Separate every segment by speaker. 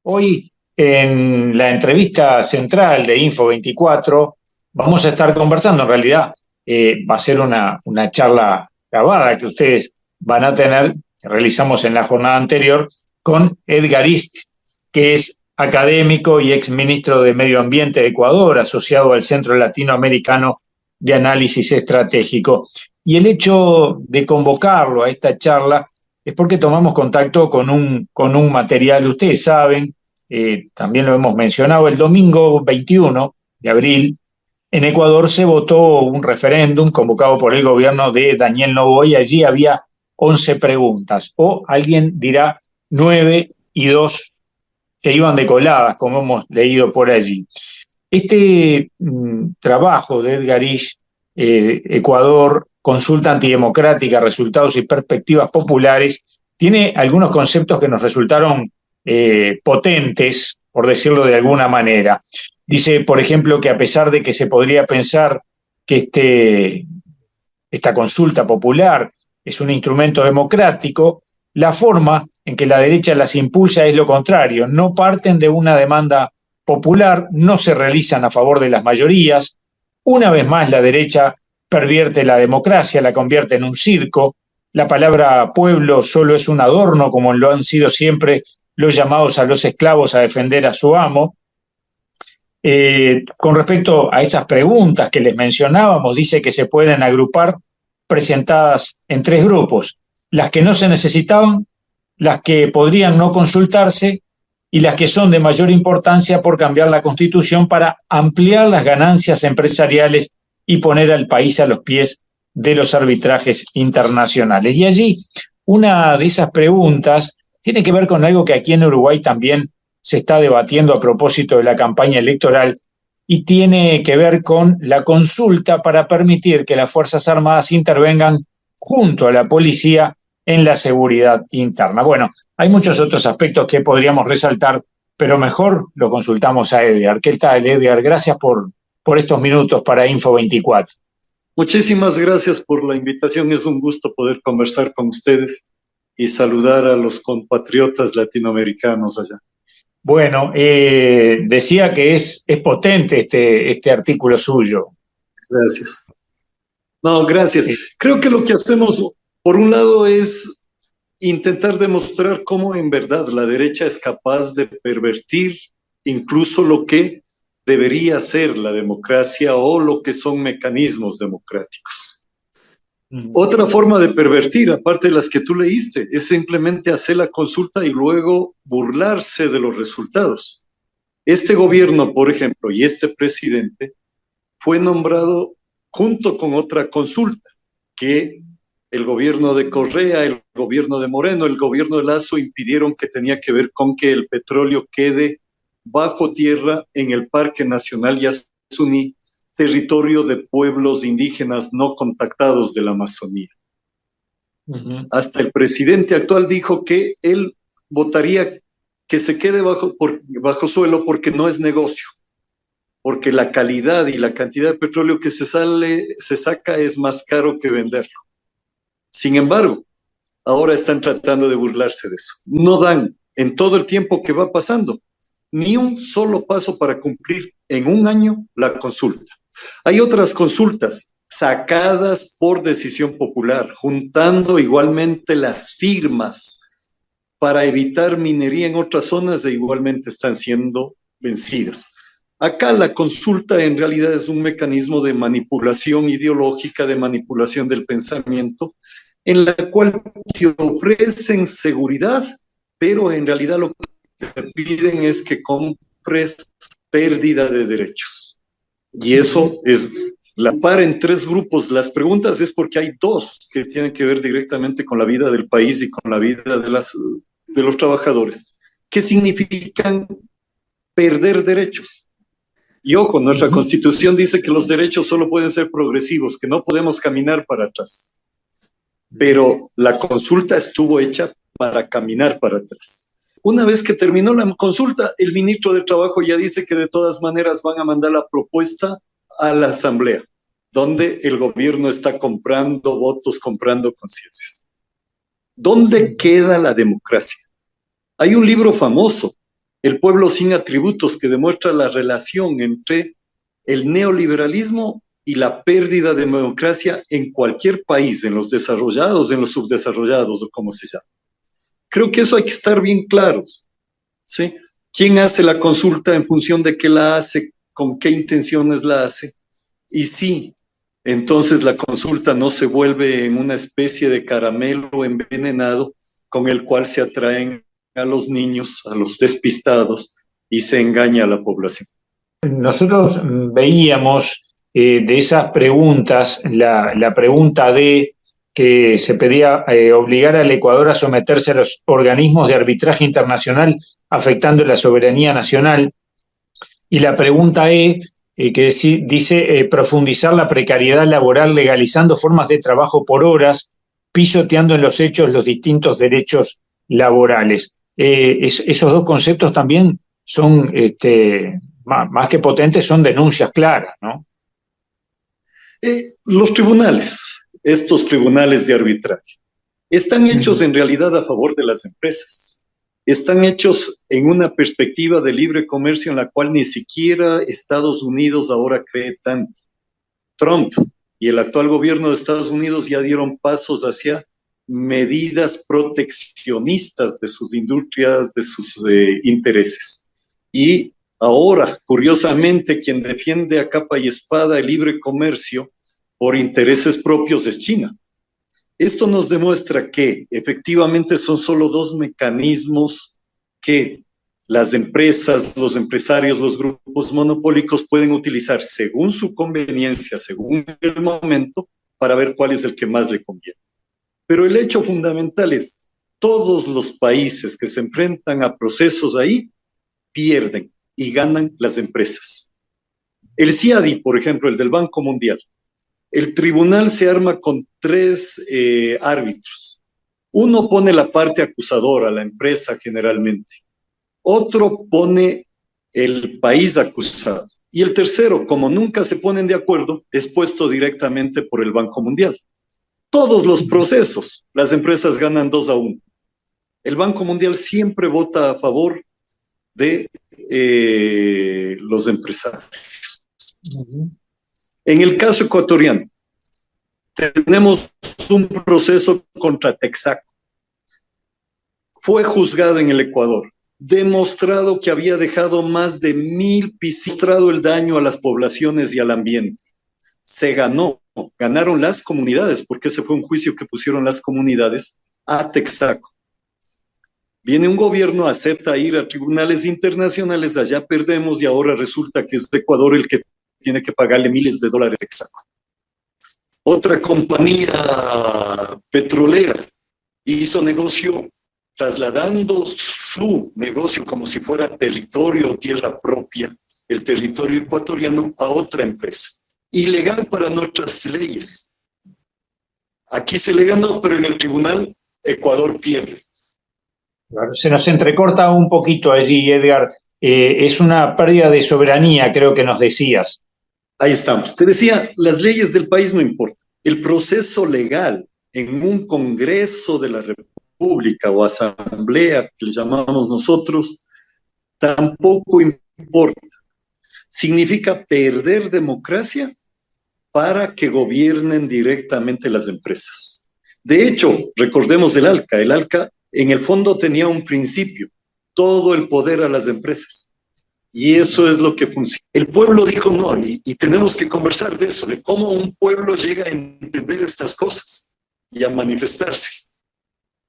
Speaker 1: Hoy, en la entrevista central de Info24, vamos a estar conversando. En realidad, va a ser una charla grabada que ustedes van a tener, que realizamos en la jornada anterior, con Edgar Ist, que es académico y exministro de Medio Ambiente de Ecuador, asociado al Centro Latinoamericano de Análisis Estratégico. Y el hecho de convocarlo a esta charla es porque tomamos contacto con un material. Ustedes saben, también lo hemos mencionado, el domingo 21 de abril, en Ecuador se votó un referéndum convocado por el gobierno de Daniel Noboa y allí había 11 preguntas, o alguien dirá 9 y 2 que iban decoladas, como hemos leído por allí. Este trabajo de Edgar Ist, Ecuador, consulta antidemocrática, resultados y perspectivas populares, tiene algunos conceptos que nos resultaron potentes, por decirlo de alguna manera. Dice, por ejemplo, que a pesar de que se podría pensar que esta consulta popular es un instrumento democrático, la forma en que la derecha las impulsa es lo contrario. No parten de una demanda popular, no se realizan a favor de las mayorías. Una vez más, la derecha pervierte la democracia, la convierte en un circo. La palabra pueblo solo es un adorno, como lo han sido siempre los llamados a los esclavos a defender a su amo. Con respecto a esas preguntas que les mencionábamos, dice que se pueden agrupar presentadas en tres grupos: las que no se necesitaban, las que podrían no consultarse y las que son de mayor importancia por cambiar la Constitución para ampliar las ganancias empresariales y poner al país a los pies de los arbitrajes internacionales. Y allí, una de esas preguntas tiene que ver con algo que aquí en Uruguay también se está debatiendo a propósito de la campaña electoral y tiene que ver con la consulta para permitir que las Fuerzas Armadas intervengan junto a la policía en la seguridad interna. Bueno, hay muchos otros aspectos que podríamos resaltar, pero mejor lo consultamos a Edgar. ¿Qué tal, Edgar? Gracias por estos minutos para Info24.
Speaker 2: Muchísimas gracias por la invitación. Es un gusto poder conversar con ustedes y saludar a los compatriotas latinoamericanos allá.
Speaker 1: Bueno, decía que es potente este artículo suyo.
Speaker 2: Gracias. No, gracias. Creo que lo que hacemos, por un lado, es intentar demostrar cómo en verdad la derecha es capaz de pervertir incluso lo que debería ser la democracia o lo que son mecanismos democráticos. Otra forma de pervertir, aparte de las que tú leíste, es simplemente hacer la consulta y luego burlarse de los resultados. Este gobierno, por ejemplo, y este presidente fue nombrado junto con otra consulta que el gobierno de Correa, el gobierno de Moreno, el gobierno de Lazo impidieron, que tenía que ver con que el petróleo quede bajo tierra en el Parque Nacional Yasuní, territorio de pueblos indígenas no contactados de la Amazonía. Hasta el presidente actual dijo que él votaría que se quede bajo suelo porque no es negocio, porque la calidad y la cantidad de petróleo que se saca es más caro que venderlo. Sin embargo, ahora están tratando de burlarse de eso. No dan, en todo el tiempo que va pasando, ni un solo paso para cumplir en un año la consulta. Hay otras consultas sacadas por decisión popular, juntando igualmente las firmas para evitar minería en otras zonas e igualmente están siendo vencidas. Acá la consulta en realidad es un mecanismo de manipulación ideológica, de manipulación del pensamiento, en la cual te ofrecen seguridad, pero en realidad lo que te piden es que compres pérdida de derechos. Y eso es la par en tres grupos. Las preguntas es porque hay dos que tienen que ver directamente con la vida del país y con la vida de los trabajadores. ¿Qué significan perder derechos? Y ojo, nuestra Constitución dice que los derechos solo pueden ser progresivos, que no podemos caminar para atrás. Pero la consulta estuvo hecha para caminar para atrás. Una vez que terminó la consulta, el ministro de Trabajo ya dice que de todas maneras van a mandar la propuesta a la Asamblea, donde el gobierno está comprando votos, comprando conciencias. ¿Dónde queda la democracia? Hay un libro famoso el pueblo sin atributos, que demuestra la relación entre el neoliberalismo y la pérdida de democracia en cualquier país, en los desarrollados, en los subdesarrollados o como se llama. Creo que eso hay que estar bien claros, ¿sí? ¿Quién hace la consulta en función de qué la hace, con qué intenciones la hace? Y sí, entonces la consulta no se vuelve en una especie de caramelo envenenado con el cual se atraen a los niños, a los despistados, y se engaña a la población.
Speaker 1: Nosotros veíamos de esas preguntas, la pregunta de que se pedía obligar al Ecuador a someterse a los organismos de arbitraje internacional afectando la soberanía nacional, y la pregunta E, que dice profundizar la precariedad laboral legalizando formas de trabajo por horas, pisoteando en los hechos los distintos derechos laborales. Esos dos conceptos también son, más que potentes, son denuncias claras, ¿no?
Speaker 2: Los tribunales, estos tribunales de arbitraje, están hechos en realidad a favor de las empresas. Están hechos en una perspectiva de libre comercio en la cual ni siquiera Estados Unidos ahora cree tanto. Trump y el actual gobierno de Estados Unidos ya dieron pasos hacia medidas proteccionistas de sus industrias, de sus intereses. Y ahora, curiosamente, quien defiende a capa y espada el libre comercio por intereses propios es China. Esto nos demuestra que efectivamente son solo dos mecanismos que las empresas, los empresarios, los grupos monopólicos pueden utilizar según su conveniencia, según el momento, para ver cuál es el que más le conviene. Pero el hecho fundamental es, todos los países que se enfrentan a procesos ahí, pierden y ganan las empresas. El CIADI, por ejemplo, el del Banco Mundial, el tribunal se arma con tres árbitros. Uno pone la parte acusadora, la empresa generalmente. Otro pone el país acusado. Y el tercero, como nunca se ponen de acuerdo, es puesto directamente por el Banco Mundial. Todos los procesos, las empresas ganan 2-1. El Banco Mundial siempre vota a favor de los empresarios. En el caso ecuatoriano, tenemos un proceso contra Texaco. Fue juzgado en el Ecuador, demostrado que había dejado más de 1,000 piscinas, demostrado el daño a las poblaciones y al ambiente. Se ganó, ganaron las comunidades, porque ese fue un juicio que pusieron las comunidades a Texaco. Viene un gobierno, acepta ir a tribunales internacionales, allá perdemos y ahora resulta que es Ecuador el que tiene que pagarle miles de dólares a Texaco. Otra compañía petrolera hizo negocio trasladando su negocio como si fuera territorio o tierra propia, el territorio ecuatoriano, a otra empresa. Ilegal para nuestras leyes. Aquí se le ganó, pero en el tribunal Ecuador pierde.
Speaker 1: Se nos entrecorta un poquito allí, Edgar. Es una pérdida de soberanía, creo que nos decías.
Speaker 2: Ahí estamos. Te decía, las leyes del país no importan. El proceso legal en un Congreso de la República o Asamblea, que le llamamos nosotros, tampoco importa. Significa perder democracia para que gobiernen directamente las empresas. De hecho, recordemos el ALCA. El ALCA en el fondo tenía un principio, todo el poder a las empresas. Y eso es lo que funciona. El pueblo dijo no, y tenemos que conversar de eso, de cómo un pueblo llega a entender estas cosas y a manifestarse.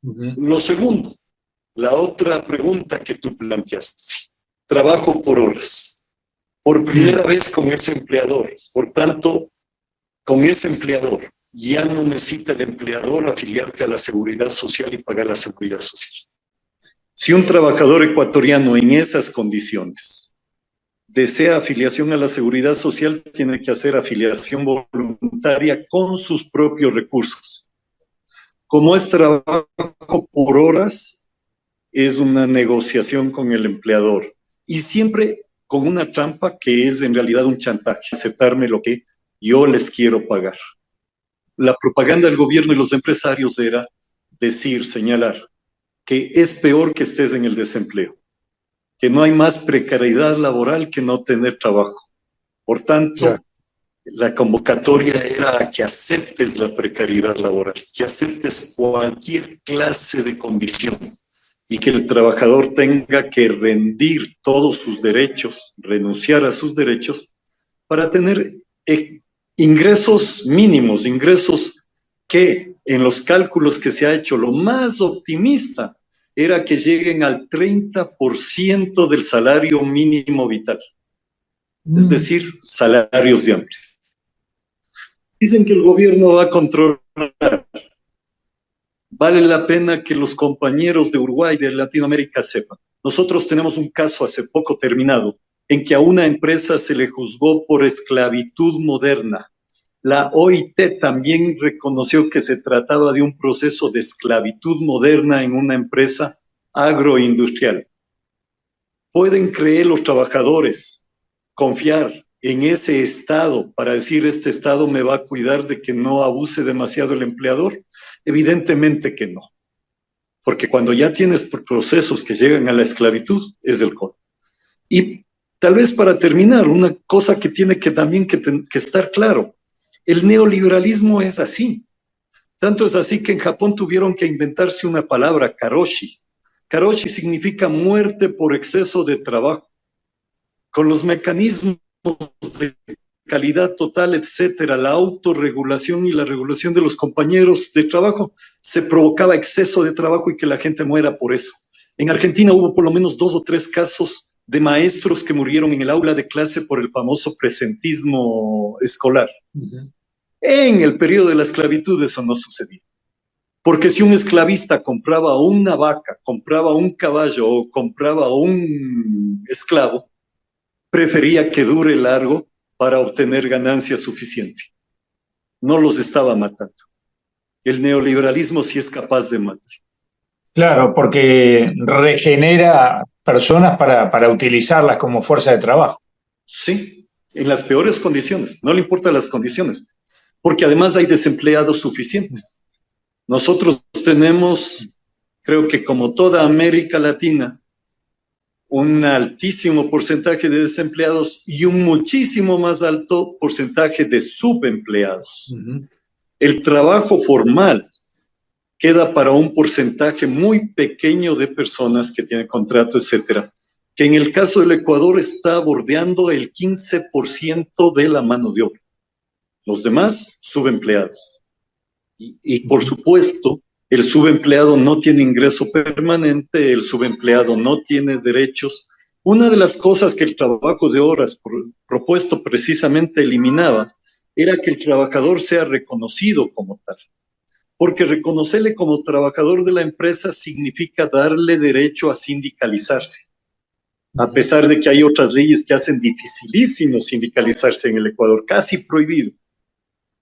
Speaker 2: Lo segundo, la otra pregunta que tú planteaste, trabajo por horas. Por primera vez con ese empleador, por tanto, con ese empleador, ya no necesita el empleador afiliarte a la seguridad social y pagar la seguridad social. Si un trabajador ecuatoriano en esas condiciones desea afiliación a la seguridad social, tiene que hacer afiliación voluntaria con sus propios recursos. Como es trabajo por horas, es una negociación con el empleador y siempre con una trampa que es en realidad un chantaje, aceptarme lo que yo les quiero pagar. La propaganda del gobierno y los empresarios era decir, señalar, que es peor que estés en el desempleo, que no hay más precariedad laboral que no tener trabajo. Por tanto, la convocatoria era que aceptes la precariedad laboral, que aceptes cualquier clase de condición y que el trabajador tenga que rendir todos sus derechos, renunciar a sus derechos para tener ingresos mínimos, ingresos que en los cálculos que se ha hecho, lo más optimista era que lleguen al 30% del salario mínimo vital, es decir, salarios de hambre. Dicen que el gobierno va a controlar. Vale la pena que los compañeros de Uruguay, de Latinoamérica sepan. Nosotros tenemos un caso hace poco terminado en que a una empresa se le juzgó por esclavitud moderna. La OIT también reconoció que se trataba de un proceso de esclavitud moderna en una empresa agroindustrial. ¿Pueden creer los trabajadores confiar en ese Estado para decir este Estado me va a cuidar de que no abuse demasiado el empleador? Evidentemente que no, porque cuando ya tienes procesos que llegan a la esclavitud es del colmo. Y tal vez para terminar, una cosa que tiene que también que estar claro, el neoliberalismo es así. Tanto es así que en Japón tuvieron que inventarse una palabra, karoshi. Karoshi significa muerte por exceso de trabajo. Con los mecanismos de calidad total, etcétera, la autorregulación y la regulación de los compañeros de trabajo, se provocaba exceso de trabajo y que la gente muera por eso. En Argentina hubo por lo menos 2 o 3 casos de maestros que murieron en el aula de clase por el famoso presentismo escolar. En el periodo de la esclavitud eso no sucedía. Porque si un esclavista compraba una vaca, compraba un caballo o compraba un esclavo, prefería que dure largo para obtener ganancia suficiente. No los estaba matando. El neoliberalismo sí es capaz de matar.
Speaker 1: Claro, porque regenera personas para utilizarlas como fuerza de trabajo.
Speaker 2: Sí, en las peores condiciones, no le importan las condiciones, porque además hay desempleados suficientes. Nosotros tenemos, creo que como toda América Latina, un altísimo porcentaje de desempleados y un muchísimo más alto porcentaje de subempleados. El trabajo formal queda para un porcentaje muy pequeño de personas que tienen contrato, etcétera, que en el caso del Ecuador está bordeando el 15% de la mano de obra. Los demás, subempleados. Y por supuesto, el subempleado no tiene ingreso permanente, el subempleado no tiene derechos. Una de las cosas que el trabajo de horas propuesto precisamente eliminaba era que el trabajador sea reconocido como tal. Porque reconocerle como trabajador de la empresa significa darle derecho a sindicalizarse. A pesar de que hay otras leyes que hacen dificilísimo sindicalizarse en el Ecuador, casi prohibido.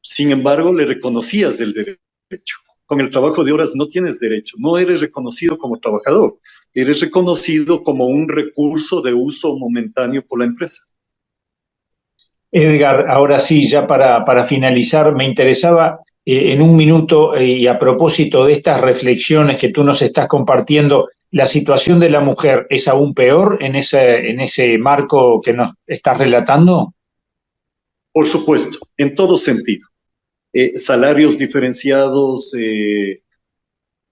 Speaker 2: Sin embargo, le reconocías el derecho. Con el trabajo de horas no tienes derecho, no eres reconocido como trabajador, eres reconocido como un recurso de uso momentáneo por la empresa.
Speaker 1: Edgar, ahora sí, ya para finalizar, me interesaba en un minuto y a propósito de estas reflexiones que tú nos estás compartiendo, ¿la situación de la mujer es aún peor en ese marco que nos estás relatando?
Speaker 2: Por supuesto, en todo sentido. Salarios diferenciados,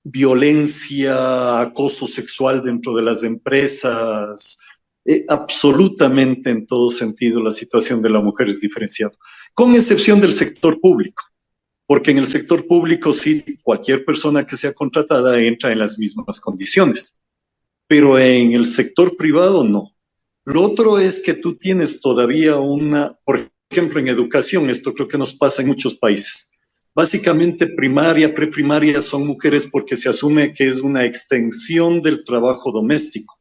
Speaker 2: violencia, acoso sexual dentro de las empresas, absolutamente en todo sentido la situación de la mujer es diferenciada, con excepción del sector público, porque en el sector público sí cualquier persona que sea contratada entra en las mismas condiciones, pero en el sector privado no. Lo otro es que tú tienes todavía por ejemplo, en educación, esto creo que nos pasa en muchos países. Básicamente primaria, preprimaria son mujeres porque se asume que es una extensión del trabajo doméstico.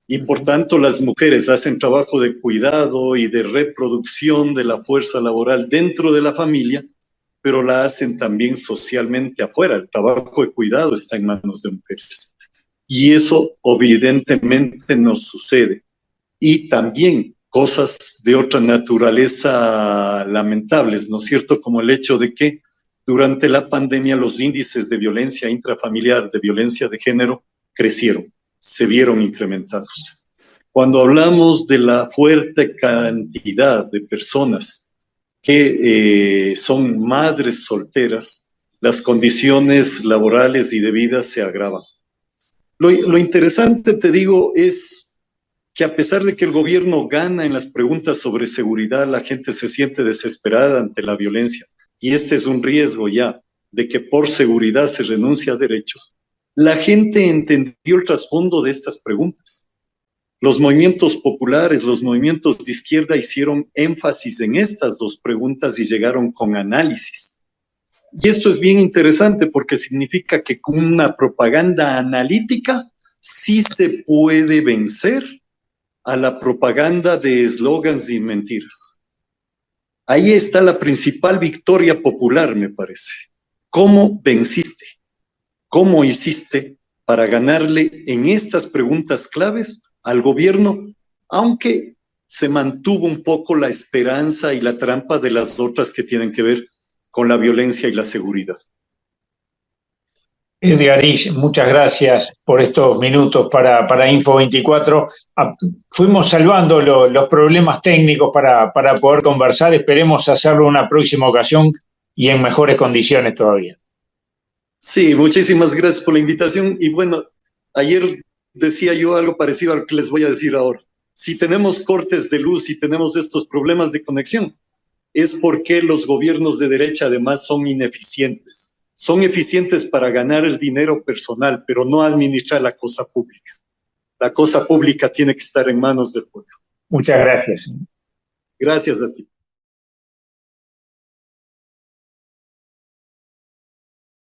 Speaker 2: Y por tanto las mujeres hacen trabajo de cuidado y de reproducción de la fuerza laboral dentro de la familia, pero la hacen también socialmente afuera. El trabajo de cuidado está en manos de mujeres. Y eso evidentemente nos sucede. Y también cosas de otra naturaleza lamentables, ¿no es cierto? Como el hecho de que durante la pandemia los índices de violencia intrafamiliar, de violencia de género, crecieron, se vieron incrementados. cuando hablamos de la fuerte cantidad de personas que son madres solteras, las condiciones laborales y de vida se agravan. Lo interesante, te digo, es que a pesar de que el gobierno gana en las preguntas sobre seguridad, la gente se siente desesperada ante la violencia. Y este es un riesgo ya de que por seguridad se renuncie a derechos. La gente entendió el trasfondo de estas preguntas. Los movimientos populares, los movimientos de izquierda hicieron énfasis en estas dos preguntas y llegaron con análisis. Y esto es bien interesante porque significa que con una propaganda analítica sí se puede vencer a la propaganda de eslogans y mentiras. Ahí está la principal victoria popular, me parece. ¿Cómo venciste? ¿Cómo hiciste para ganarle en estas preguntas claves al gobierno, aunque se mantuvo un poco la esperanza y la trampa de las otras que tienen que ver con la violencia y la seguridad?
Speaker 1: Edgar, muchas gracias por estos minutos para Info 24. Fuimos salvando los problemas técnicos para poder conversar. Esperemos hacerlo en una próxima ocasión y en mejores condiciones todavía.
Speaker 2: Sí, muchísimas gracias por la invitación. Y bueno, ayer decía yo algo parecido al que les voy a decir ahora. Si tenemos cortes de luz y tenemos estos problemas de conexión, es porque los gobiernos de derecha además son ineficientes. Son eficientes para ganar el dinero personal, pero no administrar la cosa pública. La cosa pública tiene que estar en manos del pueblo.
Speaker 1: Muchas gracias.
Speaker 2: Gracias a ti.